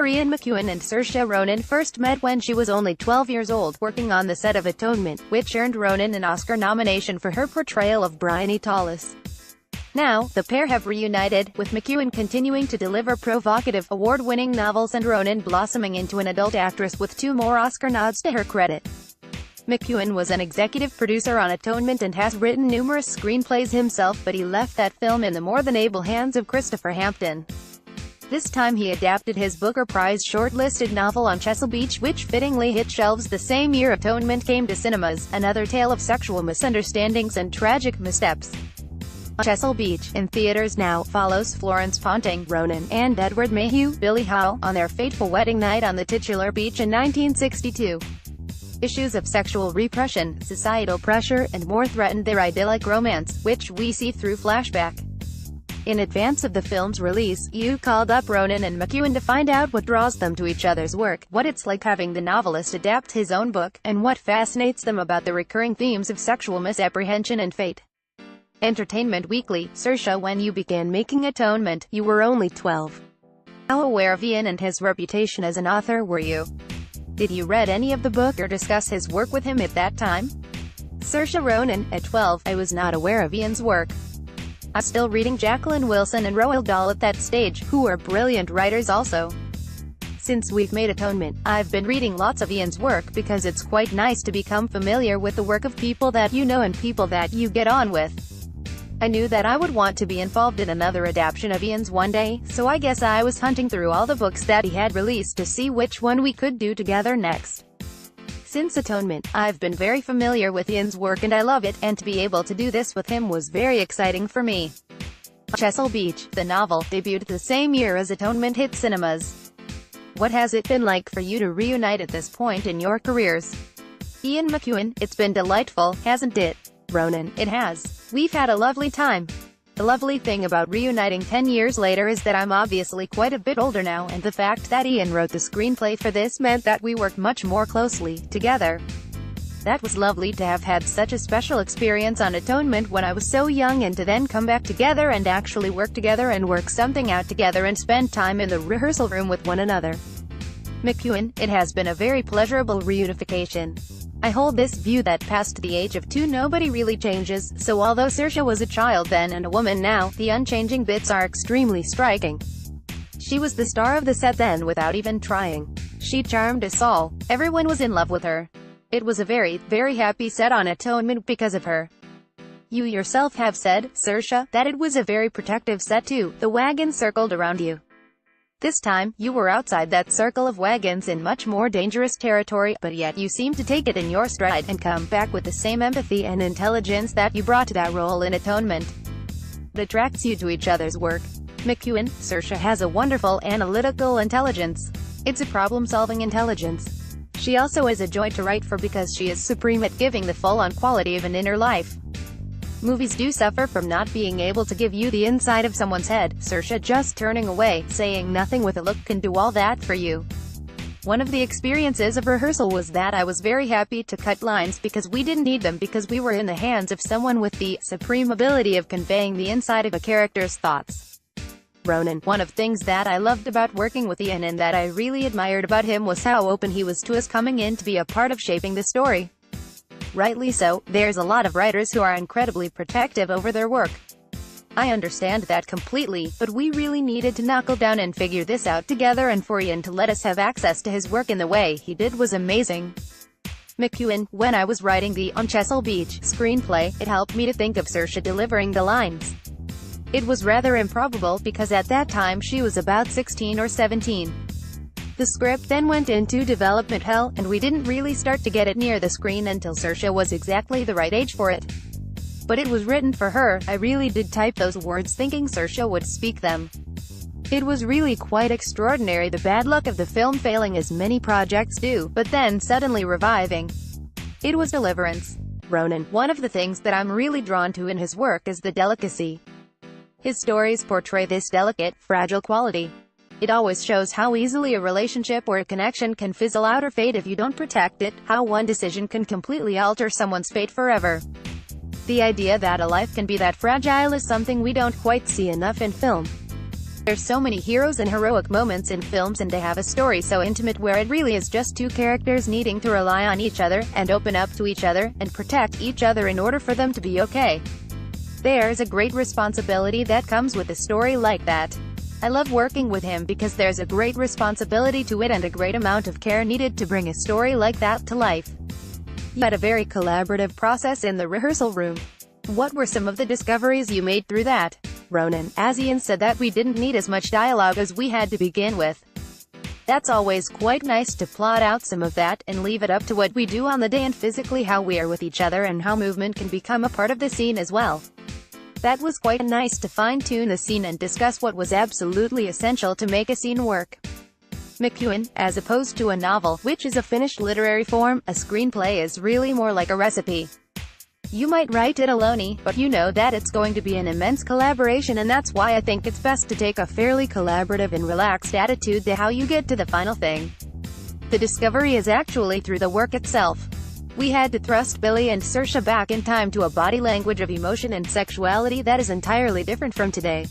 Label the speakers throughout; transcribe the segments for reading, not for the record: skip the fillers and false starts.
Speaker 1: Actor Ian McEwan and Saoirse Ronan first met when she was only 12 years old, working on the set of Atonement, which earned Ronan an Oscar nomination for her portrayal of Bryony Tallis. Now, the pair have reunited, with McEwan continuing to deliver provocative, award-winning novels and Ronan blossoming into an adult actress with 2 more Oscar nods to her credit. McEwan was an executive producer on Atonement and has written numerous screenplays himself, but he left that film in the more than able hands of Christopher Hampton. This time he adapted his Booker Prize shortlisted novel On Chesil Beach, which fittingly hit shelves the same year Atonement came to cinemas, another tale of sexual misunderstandings and tragic missteps. On Chesil Beach, in theaters now, follows Florence Ponting, Ronan, and Edward Mayhew, Billy Howell, on their fateful wedding night on the titular beach in 1962. Issues of sexual repression, societal pressure, and more threatened their idyllic romance, which we see through flashback. In advance of the film's release, you called up Ronan and McEwan to find out what draws them to each other's work, what it's like having the novelist adapt his own book, and what fascinates them about the recurring themes of sexual misapprehension and fate. Entertainment Weekly, Saoirse, when you began making Atonement, you were only 12. How aware of Ian and his reputation as an author were you? Did you read any of the book or discuss his work with him at that time? Saoirse Ronan, at 12, I was not aware of Ian's work. I was still reading Jacqueline Wilson and Roald Dahl at that stage, who are brilliant writers also. Since we've made Atonement, I've been reading lots of Ian's work because it's quite nice to become familiar with the work of people that you know and people that you get on with. I knew that I would want to be involved in another adaptation of Ian's one day, so I guess I was hunting through all the books that he had released to see which one we could do together next. Since Atonement, I've been very familiar with Ian's work and I love it, and to be able to do this with him was very exciting for me. On Chesil Beach, the novel, debuted the same year as Atonement hit cinemas. What has it been like for you to reunite at this point in your careers? Ian McEwan, it's been delightful, hasn't it? Ronan, it has. We've had a lovely time. The lovely thing about reuniting 10 years later is that I'm obviously quite a bit older now, and the fact that Ian wrote the screenplay for this meant that we worked much more closely together. That was lovely to have had such a special experience on Atonement when I was so young, and to then come back together and actually work together and work something out together and spend time in the rehearsal room with one another. McEwan, it has been a very pleasurable reunification. I hold this view that past the age of 2 nobody really changes, so although Saoirse was a child then and a woman now, the unchanging bits are extremely striking. She was the star of the set then without even trying. She charmed us all. Everyone was in love with her. It was a very, very happy set on Atonement because of her. You yourself have said, Saoirse, that it was a very protective set too. The wagon circled around you. This time, you were outside that circle of wagons in much more dangerous territory, but yet you seemed to take it in your stride, and come back with the same empathy and intelligence that you brought to that role in Atonement. It attracts you to each other's work. McEwan, Saoirse has a wonderful analytical intelligence. It's a problem-solving intelligence. She also is a joy to write for because she is supreme at giving the full-on quality of an inner life. Movies do suffer from not being able to give you the inside of someone's head. Saoirse just turning away, saying nothing with a look can do all that for you. One of the experiences of rehearsal was that I was very happy to cut lines because we didn't need them, because we were in the hands of someone with the supreme ability of conveying the inside of a character's thoughts. Ronan, one of the things that I loved about working with Ian and that I really admired about him was how open he was to us coming in to be a part of shaping the story. Rightly so, there's a lot of writers who are incredibly protective over their work. I understand that completely, but we really needed to knuckle down and figure this out together, and for Ian to let us have access to his work in the way he did was amazing. McEwan, when I was writing the On Chesil Beach screenplay, it helped me to think of Saoirse delivering the lines. It was rather improbable because at that time she was about 16 or 17. The script then went into development hell, and we didn't really start to get it near the screen until Saoirse was exactly the right age for it. But it was written for her. I really did type those words thinking Saoirse would speak them. It was really quite extraordinary, the bad luck of the film failing as many projects do, but then suddenly reviving. It was deliverance. Ronan, one of the things that I'm really drawn to in his work is the delicacy. His stories portray this delicate, fragile quality. It always shows how easily a relationship or a connection can fizzle out or fade if you don't protect it, how one decision can completely alter someone's fate forever. The idea that a life can be that fragile is something we don't quite see enough in film. There's so many heroes and heroic moments in films, and they have a story so intimate where it really is just two characters needing to rely on each other, and open up to each other, and protect each other in order for them to be okay. There's a great responsibility that comes with a story like that. I love working with him because there's a great responsibility to it and a great amount of care needed to bring a story like that to life. You had a very collaborative process in the rehearsal room. What were some of the discoveries you made through that? Ronan, as Ian said that we didn't need as much dialogue as we had to begin with. That's always quite nice to plot out some of that, and leave it up to what we do on the day and physically how we are with each other and how movement can become a part of the scene as well. That was quite nice to fine-tune the scene and discuss what was absolutely essential to make a scene work. McEwan, as opposed to a novel, which is a finished literary form, a screenplay is really more like a recipe. You might write it alone, but you know that it's going to be an immense collaboration, and that's why I think it's best to take a fairly collaborative and relaxed attitude to how you get to the final thing. The discovery is actually through the work itself. We had to thrust Billy and Saoirse back in time to a body language of emotion and sexuality that is entirely different from today.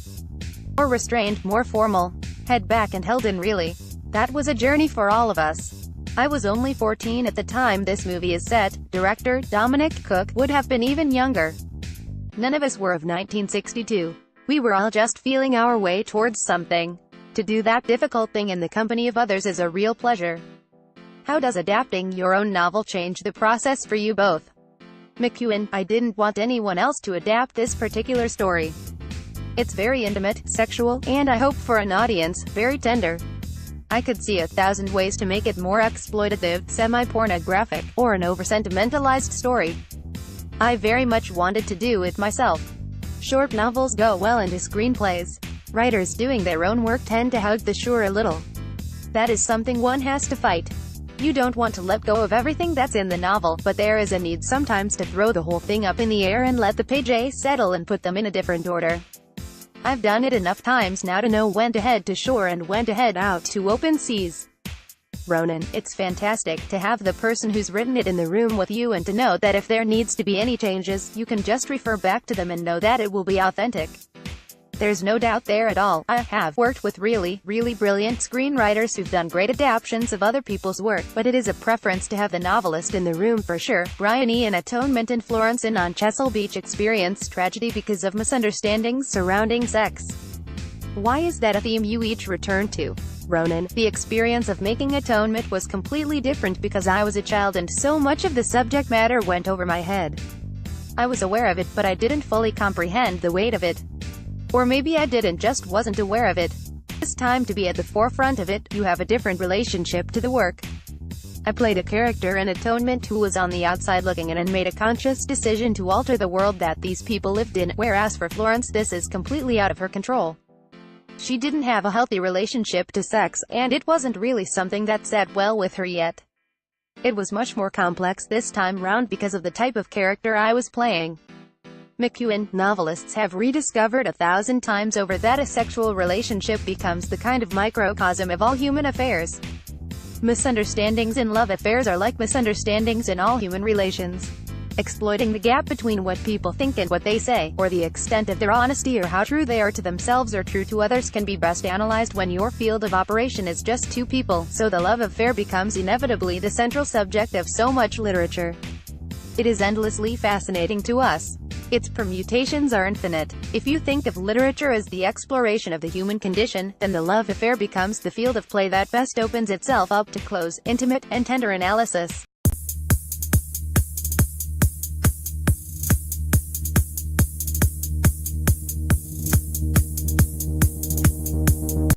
Speaker 1: More restrained, more formal. Head back and held in really. That was a journey for all of us. I was only 14 at the time this movie is set. Director, Dominic Cook, would have been even younger. None of us were of 1962. We were all just feeling our way towards something. To do that difficult thing in the company of others is a real pleasure. How does adapting your own novel change the process for you both? McEwan, I didn't want anyone else to adapt this particular story. It's very intimate, sexual, and I hope for an audience, very tender. I could see 1,000 ways to make it more exploitative, semi-pornographic, or an over-sentimentalized story. I very much wanted to do it myself. Short novels go well into screenplays. Writers doing their own work tend to hug the shore a little. That is something one has to fight. You don't want to let go of everything that's in the novel, but there is a need sometimes to throw the whole thing up in the air and let the pages settle and put them in a different order. I've done it enough times now to know when to head to shore and when to head out to open seas. Ronan, it's fantastic to have the person who's written it in the room with you and to know that if there needs to be any changes, you can just refer back to them and know that it will be authentic. There's no doubt there at all. I have worked with really, really brilliant screenwriters who've done great adaptations of other people's work, but it is a preference to have the novelist in the room for sure. Bryony in Atonement and Florence in On Chesil Beach experience tragedy because of misunderstandings surrounding sex. Why is that a theme you each return to? Ronan, the experience of making Atonement was completely different because I was a child and so much of the subject matter went over my head. I was aware of it, but I didn't fully comprehend the weight of it. Or maybe I didn't, just wasn't aware of it. It's time to be at the forefront of it. You have a different relationship to the work. I played a character in Atonement who was on the outside looking in and made a conscious decision to alter the world that these people lived in, whereas for Florence this is completely out of her control. She didn't have a healthy relationship to sex, and it wasn't really something that sat well with her yet. It was much more complex this time round because of the type of character I was playing. McEwan, novelists have rediscovered 1,000 times over that a sexual relationship becomes the kind of microcosm of all human affairs. Misunderstandings in love affairs are like misunderstandings in all human relations. Exploiting the gap between what people think and what they say, or the extent of their honesty or how true they are to themselves or true to others can be best analyzed when your field of operation is just two people, so the love affair becomes inevitably the central subject of so much literature. It is endlessly fascinating to us. Its permutations are infinite. If you think of literature as the exploration of the human condition, then the love affair becomes the field of play that best opens itself up to close, intimate, and tender analysis.